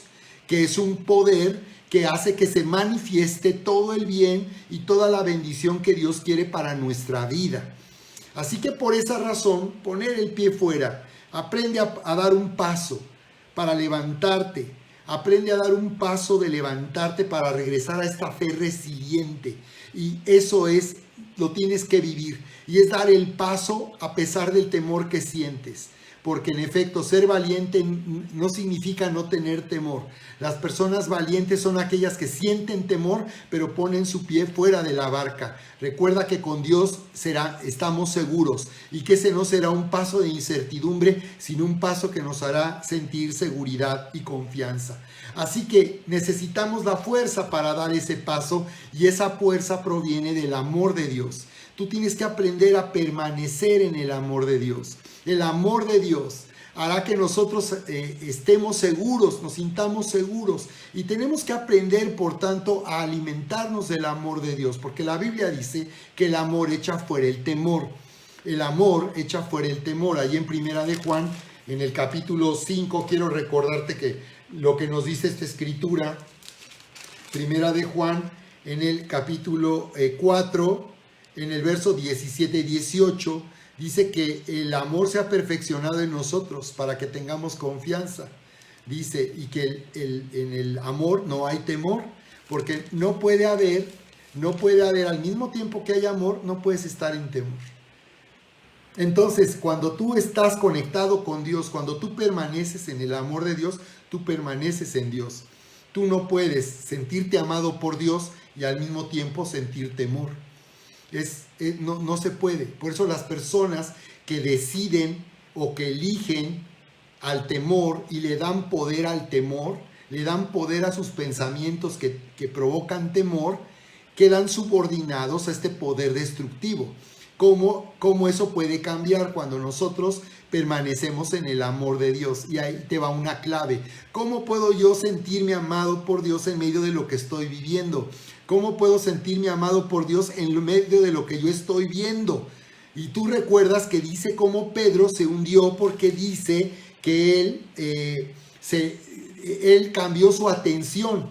que es un poder que hace que se manifieste todo el bien y toda la bendición que Dios quiere para nuestra vida. Así que por esa razón, poner el pie fuera. Aprende a dar un paso para levantarte. Aprende a dar un paso de levantarte para regresar a esta fe resiliente. Y eso lo tienes que vivir. Y es dar el paso a pesar del temor que sientes. Porque en efecto, ser valiente no significa no tener temor. Las personas valientes son aquellas que sienten temor, pero ponen su pie fuera de la barca. Recuerda que con Dios estamos seguros, y que ese no será un paso de incertidumbre, sino un paso que nos hará sentir seguridad y confianza. Así que necesitamos la fuerza para dar ese paso, y esa fuerza proviene del amor de Dios. Tú tienes que aprender a permanecer en el amor de Dios. El amor de Dios hará que nosotros estemos seguros, nos sintamos seguros. Y tenemos que aprender, por tanto, a alimentarnos del amor de Dios. Porque la Biblia dice que el amor echa fuera el temor. El amor echa fuera el temor. Ahí en Primera de Juan, en el capítulo 5, quiero recordarte que lo que nos dice esta escritura. Primera de Juan, en el capítulo 4, en el verso 17 y 18, dice que el amor se ha perfeccionado en nosotros para que tengamos confianza. Dice, y que en el amor no hay temor, porque no puede haber, al mismo tiempo que hay amor, no puedes estar en temor. Entonces, cuando tú estás conectado con Dios, cuando tú permaneces en el amor de Dios, tú permaneces en Dios. Tú no puedes sentirte amado por Dios y al mismo tiempo sentir temor. No se puede. Por eso las personas que deciden o que eligen al temor y le dan poder al temor, le dan poder a sus pensamientos que provocan temor, quedan subordinados a este poder destructivo. ¿Cómo eso puede cambiar cuando nosotros permanecemos en el amor de Dios? Y ahí te va una clave. ¿Cómo puedo yo sentirme amado por Dios en medio de lo que estoy viviendo? ¿Cómo puedo sentirme amado por Dios en medio de lo que yo estoy viendo? Y tú recuerdas que dice cómo Pedro se hundió porque dice que él cambió su atención.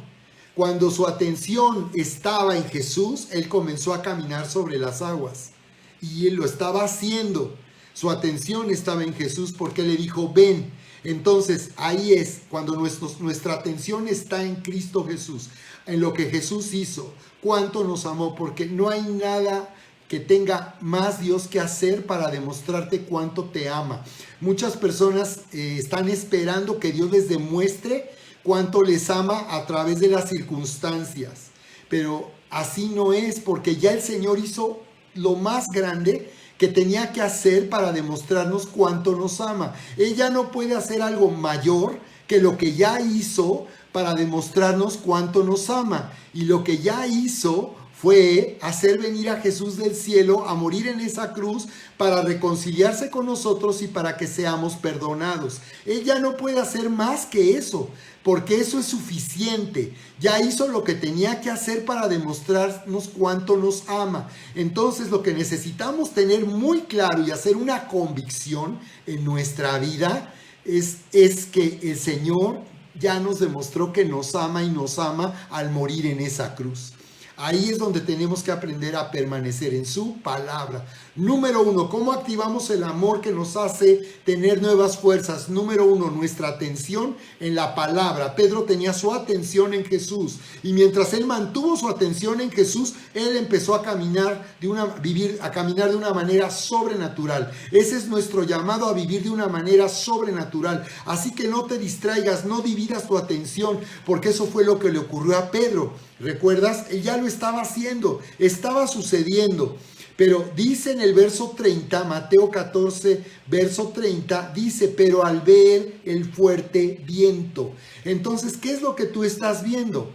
Cuando su atención estaba en Jesús, él comenzó a caminar sobre las aguas. Y él lo estaba haciendo. Su atención estaba en Jesús porque le dijo, ven. Entonces ahí es cuando nuestra atención está en Cristo Jesús, en lo que Jesús hizo, cuánto nos amó, porque no hay nada que tenga más Dios que hacer para demostrarte cuánto te ama. Muchas personas están esperando que Dios les demuestre cuánto les ama a través de las circunstancias, pero así no es, porque ya el Señor hizo lo más grande que tenía que hacer para demostrarnos cuánto nos ama. Ella no puede hacer algo mayor que lo que ya hizo para demostrarnos cuánto nos ama. Y lo que ya hizo fue hacer venir a Jesús del cielo a morir en esa cruz para reconciliarse con nosotros y para que seamos perdonados. Ella no puede hacer más que eso, porque eso es suficiente. Ya hizo lo que tenía que hacer para demostrarnos cuánto nos ama. Entonces lo que necesitamos tener muy claro y hacer una convicción en nuestra vida es que el Señor ya nos demostró que nos ama y nos ama al morir en esa cruz. Ahí es donde tenemos que aprender a permanecer en su palabra. Número 1, ¿cómo activamos el amor que nos hace tener nuevas fuerzas? Número 1, nuestra atención en la palabra. Pedro tenía su atención en Jesús y mientras él mantuvo su atención en Jesús, él empezó a caminar de una manera sobrenatural. Ese es nuestro llamado, a vivir de una manera sobrenatural. Así que no te distraigas, no dividas tu atención, porque eso fue lo que le ocurrió a Pedro. ¿Recuerdas? Él ya lo estaba haciendo, estaba sucediendo. Pero dice en el verso 30, Mateo 14, verso 30, dice, pero al ver el fuerte viento. Entonces, ¿qué es lo que tú estás viendo?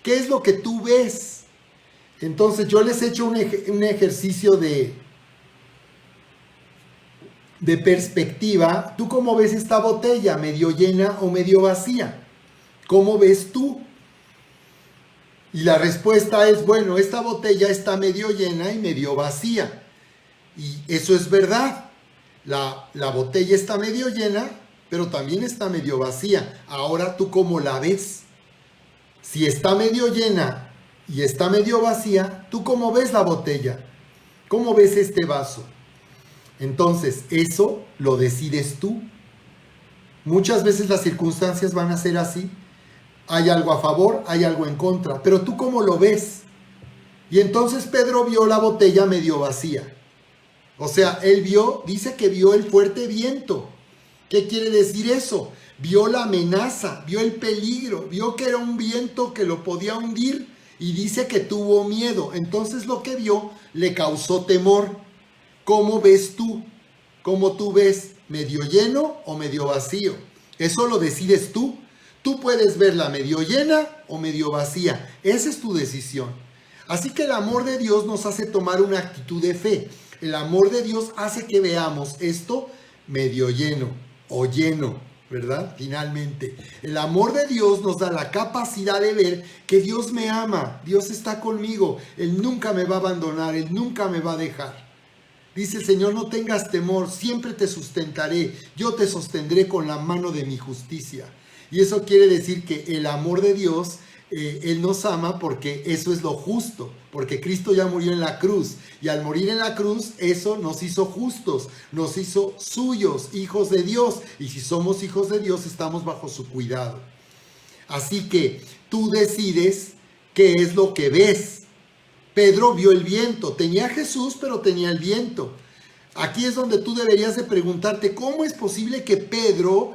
¿Qué es lo que tú ves? Entonces, yo les he hecho un ejercicio de perspectiva. ¿Tú cómo ves esta botella? ¿Medio llena o medio vacía? ¿Cómo ves tú? Y la respuesta es, bueno, esta botella está medio llena y medio vacía. Y eso es verdad. La botella está medio llena, pero también está medio vacía. Ahora, ¿tú cómo la ves? Si está medio llena y está medio vacía, ¿tú cómo ves la botella? ¿Cómo ves este vaso? Entonces, eso lo decides tú. Muchas veces las circunstancias van a ser así. Hay algo a favor, hay algo en contra, pero ¿tú cómo lo ves? Y entonces Pedro vio la botella medio vacía. O sea, él dice que vio el fuerte viento. ¿Qué quiere decir eso? Vio la amenaza, vio el peligro, vio que era un viento que lo podía hundir y dice que tuvo miedo. Entonces lo que vio le causó temor. ¿Cómo ves tú? ¿Cómo tú ves? ¿Medio lleno o medio vacío? Eso lo decides tú. Tú puedes verla medio llena o medio vacía. Esa es tu decisión. Así que el amor de Dios nos hace tomar una actitud de fe. El amor de Dios hace que veamos esto medio lleno o lleno, ¿verdad? Finalmente, el amor de Dios nos da la capacidad de ver que Dios me ama, Dios está conmigo, Él nunca me va a abandonar, Él nunca me va a dejar. Dice el Señor, no tengas temor, siempre te sustentaré, yo te sostendré con la mano de mi justicia. Y eso quiere decir que el amor de Dios Él nos ama porque eso es lo justo, porque Cristo ya murió en la cruz, y al morir en la cruz eso nos hizo justos, nos hizo suyos, hijos de Dios, y si somos hijos de Dios estamos bajo su cuidado. Así que tú decides qué es lo que ves. Pedro vio el viento, tenía a Jesús pero tenía el viento. Aquí es donde tú deberías de preguntarte, ¿cómo es posible que Pedro,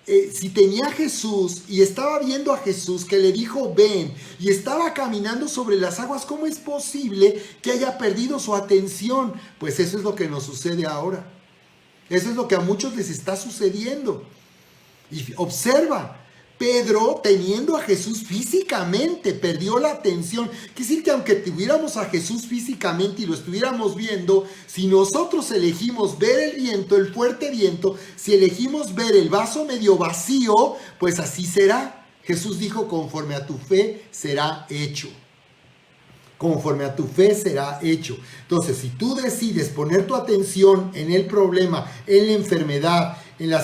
si tenía a Jesús y estaba viendo a Jesús que le dijo ven y estaba caminando sobre las aguas, cómo es posible que haya perdido su atención? Pues eso es lo que nos sucede ahora. Eso es lo que a muchos les está sucediendo. Y observa, Pedro, teniendo a Jesús físicamente, perdió la atención. Quiere decir que aunque tuviéramos a Jesús físicamente y lo estuviéramos viendo, si nosotros elegimos ver el viento, el fuerte viento, si elegimos ver el vaso medio vacío, pues así será. Jesús dijo, conforme a tu fe será hecho. Conforme a tu fe será hecho. Entonces, si tú decides poner tu atención en el problema, en la enfermedad, en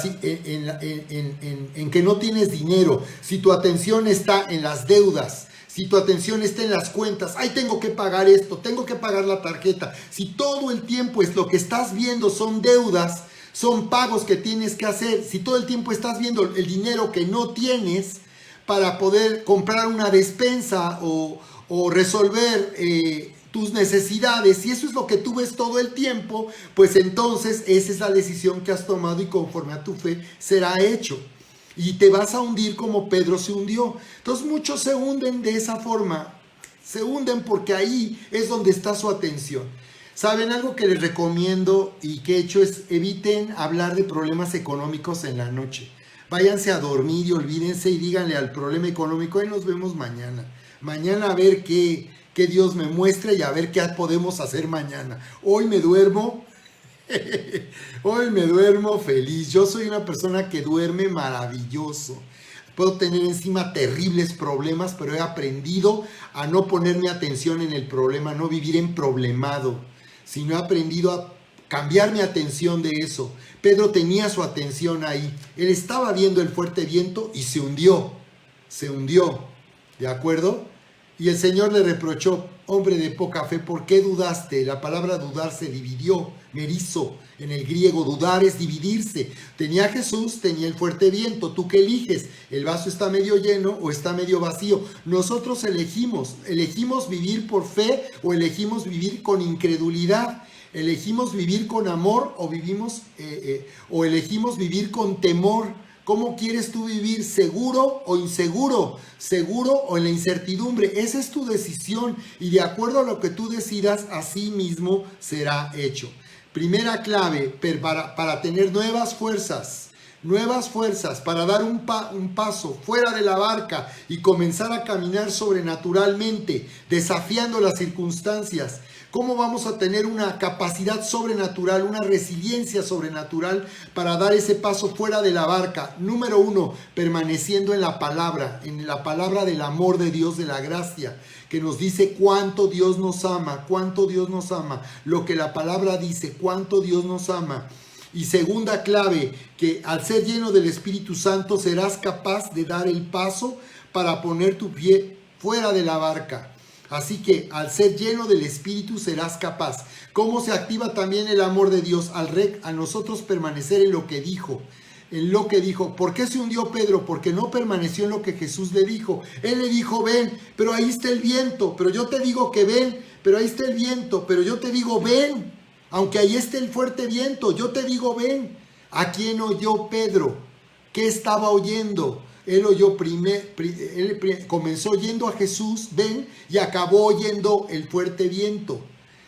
que no tienes dinero, si tu atención está en las deudas, si tu atención está en las cuentas, ay, tengo que pagar esto, tengo que pagar la tarjeta, si todo el tiempo es lo que estás viendo son deudas, son pagos que tienes que hacer, si todo el tiempo estás viendo el dinero que no tienes para poder comprar una despensa o resolver tus necesidades, si eso es lo que tú ves todo el tiempo, pues entonces esa es la decisión que has tomado y conforme a tu fe será hecho. Y te vas a hundir como Pedro se hundió. Entonces muchos se hunden de esa forma, se hunden porque ahí es donde está su atención. ¿Saben? Algo que les recomiendo y que he hecho es eviten hablar de problemas económicos en la noche. Váyanse a dormir y olvídense y díganle al problema económico, ahí nos vemos mañana. Mañana a ver qué Dios me muestre y a ver qué podemos hacer mañana. Hoy me duermo, hoy me duermo feliz. Yo soy una persona que duerme maravilloso. Puedo tener encima terribles problemas, pero he aprendido a no ponerme atención en el problema, no vivir emproblemado, sino he aprendido a cambiar mi atención de eso. Pedro tenía su atención ahí. Él estaba viendo el fuerte viento y se hundió. Se hundió. ¿De acuerdo? Y el Señor le reprochó, hombre de poca fe, ¿por qué dudaste? La palabra dudar se dividió, merizo, en el griego, dudar es dividirse. Tenía a Jesús, tenía el fuerte viento, ¿tú qué eliges? ¿El vaso está medio lleno o está medio vacío? Nosotros elegimos vivir por fe o elegimos vivir con incredulidad. Elegimos vivir con amor o elegimos vivir con temor. ¿Cómo quieres tú vivir? ¿Seguro o inseguro? ¿Seguro o en la incertidumbre? Esa es tu decisión y de acuerdo a lo que tú decidas, así mismo será hecho. Primera clave para tener nuevas fuerzas, para dar un paso fuera de la barca y comenzar a caminar sobrenaturalmente, desafiando las circunstancias. ¿Cómo vamos a tener una capacidad sobrenatural, una resiliencia sobrenatural para dar ese paso fuera de la barca? Número 1, permaneciendo en la palabra del amor de Dios, de la gracia, que nos dice cuánto Dios nos ama, lo que la palabra dice, cuánto Dios nos ama. Y segunda clave, que al ser lleno del Espíritu Santo serás capaz de dar el paso para poner tu pie fuera de la barca. Así que al ser lleno del Espíritu serás capaz. ¿Cómo se activa también el amor de Dios? A nosotros permanecer en lo que dijo. ¿Por qué se hundió Pedro? Porque no permaneció en lo que Jesús le dijo. Él le dijo, ven, pero ahí está el viento. Pero yo te digo que ven, pero ahí está el viento. Pero yo te digo, ven, aunque ahí esté el fuerte viento. Yo te digo, ven. ¿A quién oyó Pedro? ¿Qué estaba oyendo? Él comenzó oyendo a Jesús, ven, y acabó oyendo el fuerte viento.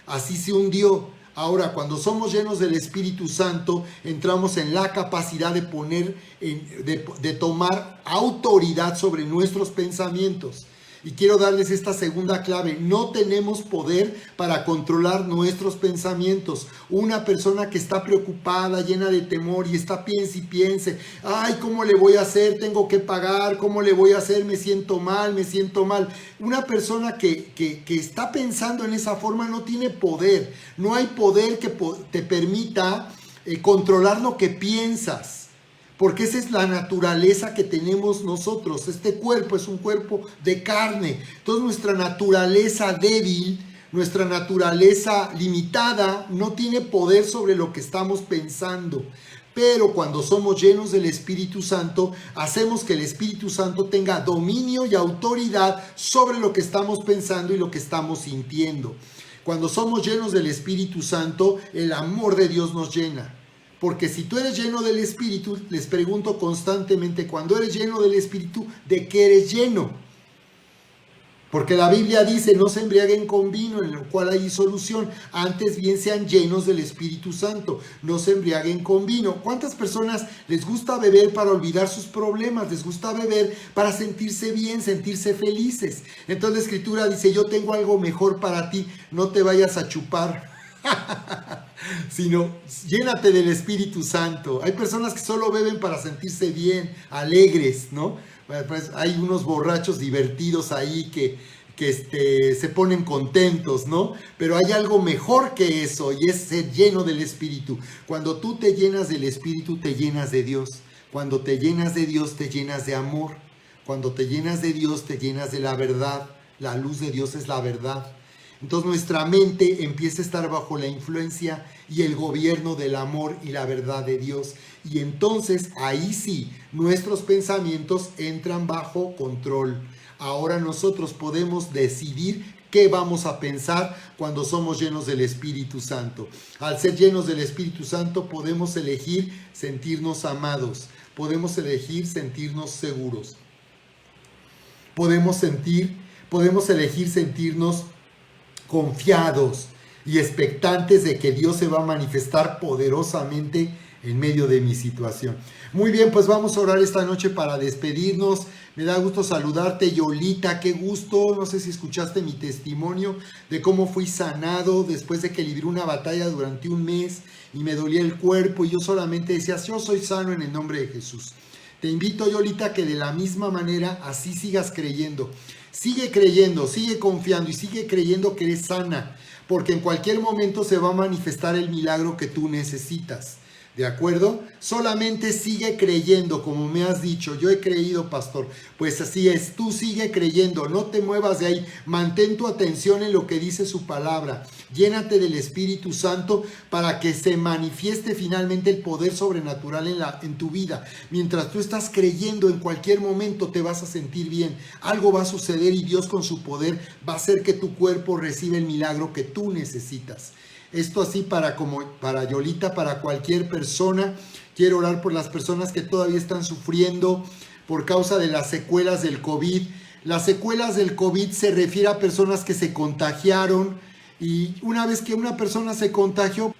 Así se hundió. Ahora, cuando somos llenos del Espíritu Santo, entramos en la capacidad de tomar autoridad sobre nuestros pensamientos. Y quiero darles esta segunda clave. No tenemos poder para controlar nuestros pensamientos. Una persona que está preocupada, llena de temor y está piense y piense, ay, ¿cómo le voy a hacer? Tengo que pagar, ¿cómo le voy a hacer? Me siento mal. Una persona que está pensando en esa forma no tiene poder. No hay poder que te permita controlar lo que piensas. porque esa es la naturaleza que tenemos nosotros. Este cuerpo es un cuerpo de carne. Entonces nuestra naturaleza débil, nuestra naturaleza limitada, no tiene poder sobre lo que estamos pensando. Pero cuando somos llenos del Espíritu Santo, hacemos que el Espíritu Santo tenga dominio y autoridad sobre lo que estamos pensando y lo que estamos sintiendo. Cuando somos llenos del Espíritu Santo, el amor de Dios nos llena. Porque si tú eres lleno del Espíritu, les pregunto constantemente, cuando eres lleno del Espíritu, ¿de qué eres lleno? Porque la Biblia dice, no se embriaguen con vino, en lo cual hay solución. Antes bien sean llenos del Espíritu Santo. No se embriaguen con vino. ¿Cuántas personas les gusta beber para olvidar sus problemas? Les gusta beber para sentirse bien, sentirse felices. Entonces la Escritura dice, yo tengo algo mejor para ti. No te vayas a chupar. Sino llénate del Espíritu Santo. Hay personas que solo beben para sentirse bien, alegres, ¿no? Pues hay unos borrachos divertidos ahí que se ponen contentos, ¿no? Pero hay algo mejor que eso y es ser lleno del Espíritu. Cuando tú te llenas del Espíritu, te llenas de Dios. Cuando te llenas de Dios, te llenas de amor. Cuando te llenas de Dios, te llenas de la verdad. La luz de Dios es la verdad. Entonces nuestra mente empieza a estar bajo la influencia y el gobierno del amor y la verdad de Dios. Y entonces ahí sí, nuestros pensamientos entran bajo control. Ahora nosotros podemos decidir qué vamos a pensar cuando somos llenos del Espíritu Santo. Al ser llenos del Espíritu Santo podemos elegir sentirnos amados. Podemos elegir sentirnos seguros. Podemos elegir sentirnos confiados y expectantes de que Dios se va a manifestar poderosamente en medio de mi situación. Muy bien, pues vamos a orar esta noche para despedirnos. Me da gusto saludarte, Yolita, qué gusto. No sé si escuchaste mi testimonio de cómo fui sanado después de que libré una batalla durante un mes y me dolía el cuerpo y yo solamente decía, yo soy sano en el nombre de Jesús. Te invito, Yolita, que de la misma manera así sigas creyendo. Sigue creyendo, sigue confiando y sigue creyendo que eres sana, porque en cualquier momento se va a manifestar el milagro que tú necesitas. ¿De acuerdo? Solamente sigue creyendo, como me has dicho. Yo he creído, pastor. Pues así es, tú sigue creyendo, no te muevas de ahí. Mantén tu atención en lo que dice su palabra. Llénate del Espíritu Santo para que se manifieste finalmente el poder sobrenatural en tu vida. Mientras tú estás creyendo, en cualquier momento te vas a sentir bien. Algo va a suceder y Dios con su poder va a hacer que tu cuerpo reciba el milagro que tú necesitas. Esto así para Yolita, para cualquier persona. Quiero orar por las personas que todavía están sufriendo por causa de las secuelas del COVID. Las secuelas del COVID se refiere a personas que se contagiaron. Y una vez que una persona se contagió,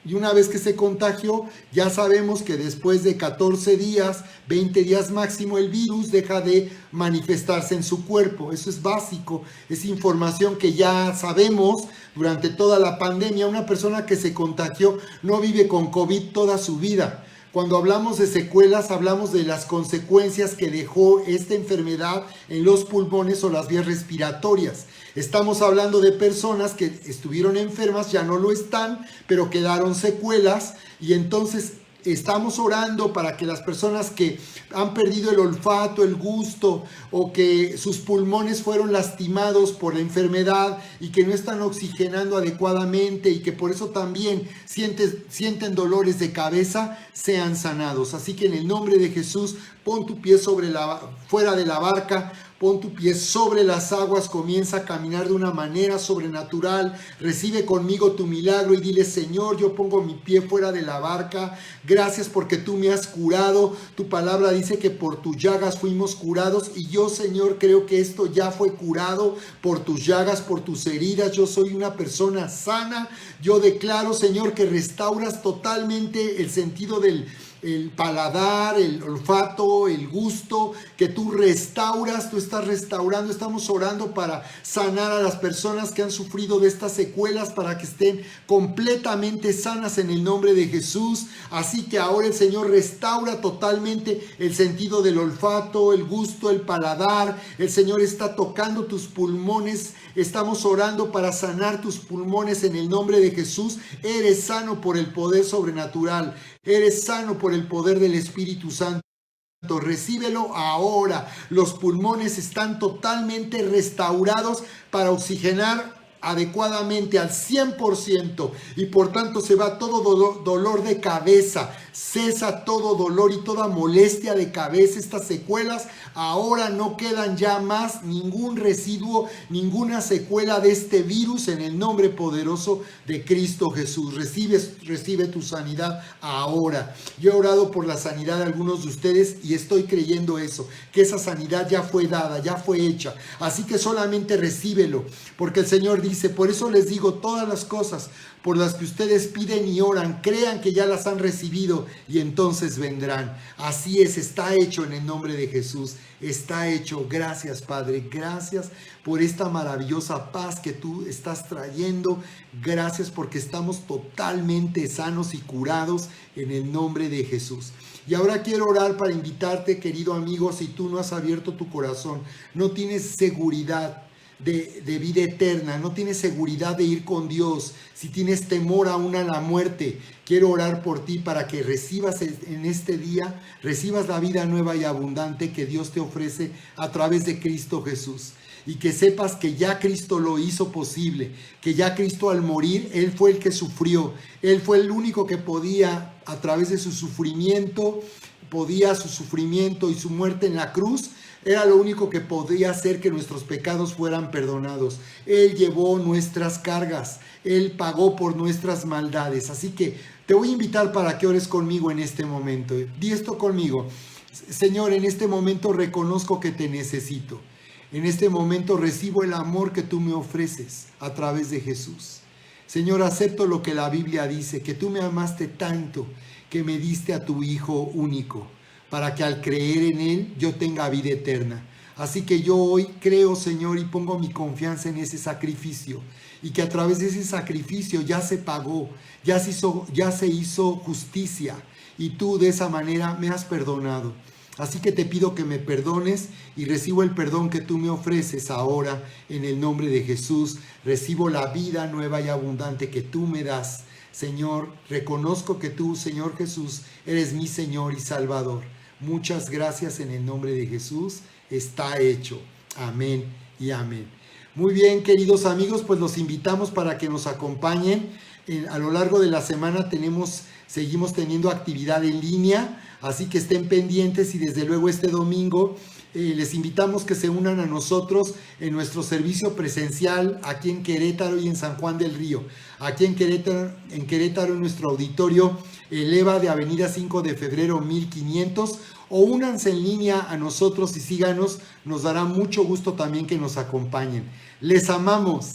ya sabemos que después de 14 días, 20 días máximo, el virus deja de manifestarse en su cuerpo. Eso es básico, es información que ya sabemos durante toda la pandemia. Una persona que se contagió no vive con COVID toda su vida. Cuando hablamos de secuelas, hablamos de las consecuencias que dejó esta enfermedad en los pulmones o las vías respiratorias. Estamos hablando de personas que estuvieron enfermas, ya no lo están, pero quedaron secuelas y entonces estamos orando para que las personas que han perdido el olfato, el gusto o que sus pulmones fueron lastimados por la enfermedad y que no están oxigenando adecuadamente y que por eso también sienten dolores de cabeza, sean sanados. Así que en el nombre de Jesús, pon tu pie fuera de la barca, pon tu pie sobre las aguas, comienza a caminar de una manera sobrenatural, recibe conmigo tu milagro y dile, Señor, yo pongo mi pie fuera de la barca, gracias porque tú me has curado, tu palabra dice que por tus llagas fuimos curados y yo, Señor, creo que esto ya fue curado por tus llagas, por tus heridas, yo soy una persona sana, yo declaro, Señor, que restauras totalmente el sentido del paladar, el olfato, el gusto, que tú restauras, tú estás restaurando. Estamos orando para sanar a las personas que han sufrido de estas secuelas, para que estén completamente sanas en el nombre de Jesús. Así que ahora el Señor restaura totalmente el sentido del olfato, el gusto, el paladar. El Señor está tocando tus pulmones. Estamos orando para sanar tus pulmones en el nombre de Jesús. Eres sano por el poder sobrenatural. Eres sano por el poder del Espíritu Santo. Recíbelo ahora. Los pulmones están totalmente restaurados para oxigenar adecuadamente al 100% y por tanto se va todo dolor de cabeza, cesa todo dolor y toda molestia de cabeza. Estas secuelas ahora no quedan ya más ningún residuo, ninguna secuela de este virus en el nombre poderoso de Cristo Jesús. Recibe tu sanidad ahora. Yo he orado por la sanidad de algunos de ustedes y estoy creyendo eso, que esa sanidad ya fue dada, ya fue hecha. Así que solamente recíbelo, porque el Señor dice: por eso les digo, todas las cosas por las que ustedes piden y oran, crean que ya las han recibido y entonces vendrán. Así es, está hecho en el nombre de Jesús, está hecho. Gracias, Padre, gracias por esta maravillosa paz que tú estás trayendo. Gracias porque estamos totalmente sanos y curados en el nombre de Jesús. Y ahora quiero orar para invitarte, querido amigo, si tú no has abierto tu corazón, no tienes seguridad de vida eterna, no tienes seguridad de ir con Dios, si tienes temor aún a la muerte, quiero orar por ti para que recibas en este día, recibas la vida nueva y abundante que Dios te ofrece a través de Cristo Jesús. Y que sepas que ya Cristo lo hizo posible, que ya Cristo al morir, Él fue el que sufrió, Él fue el único que podía, a través de su sufrimiento y su muerte en la cruz, era lo único que podía hacer que nuestros pecados fueran perdonados. Él llevó nuestras cargas, Él pagó por nuestras maldades. Así que te voy a invitar para que ores conmigo en este momento. Di esto conmigo: Señor, en este momento reconozco que te necesito. En este momento recibo el amor que tú me ofreces a través de Jesús. Señor, acepto lo que la Biblia dice, que tú me amaste tanto que me diste a tu Hijo único, para que al creer en Él yo tenga vida eterna. Así que yo hoy creo, Señor, y pongo mi confianza en ese sacrificio, y que a través de ese sacrificio ya se pagó, ya se hizo justicia, y tú de esa manera me has perdonado. Así que te pido que me perdones y recibo el perdón que tú me ofreces ahora en el nombre de Jesús. Recibo la vida nueva y abundante que tú me das. Señor, reconozco que tú, Señor Jesús, eres mi Señor y Salvador. Muchas gracias en el nombre de Jesús. Está hecho. Amén y amén. Muy bien, queridos amigos, pues los invitamos para que nos acompañen. A lo largo de la semana seguimos teniendo actividad en línea, así que estén pendientes, y desde luego este domingo les invitamos que se unan a nosotros en nuestro servicio presencial aquí en Querétaro y en San Juan del Río. Aquí en Querétaro en nuestro auditorio Eleva de Avenida 5 de Febrero 1500, o únanse en línea a nosotros y síganos, nos dará mucho gusto también que nos acompañen. Les amamos.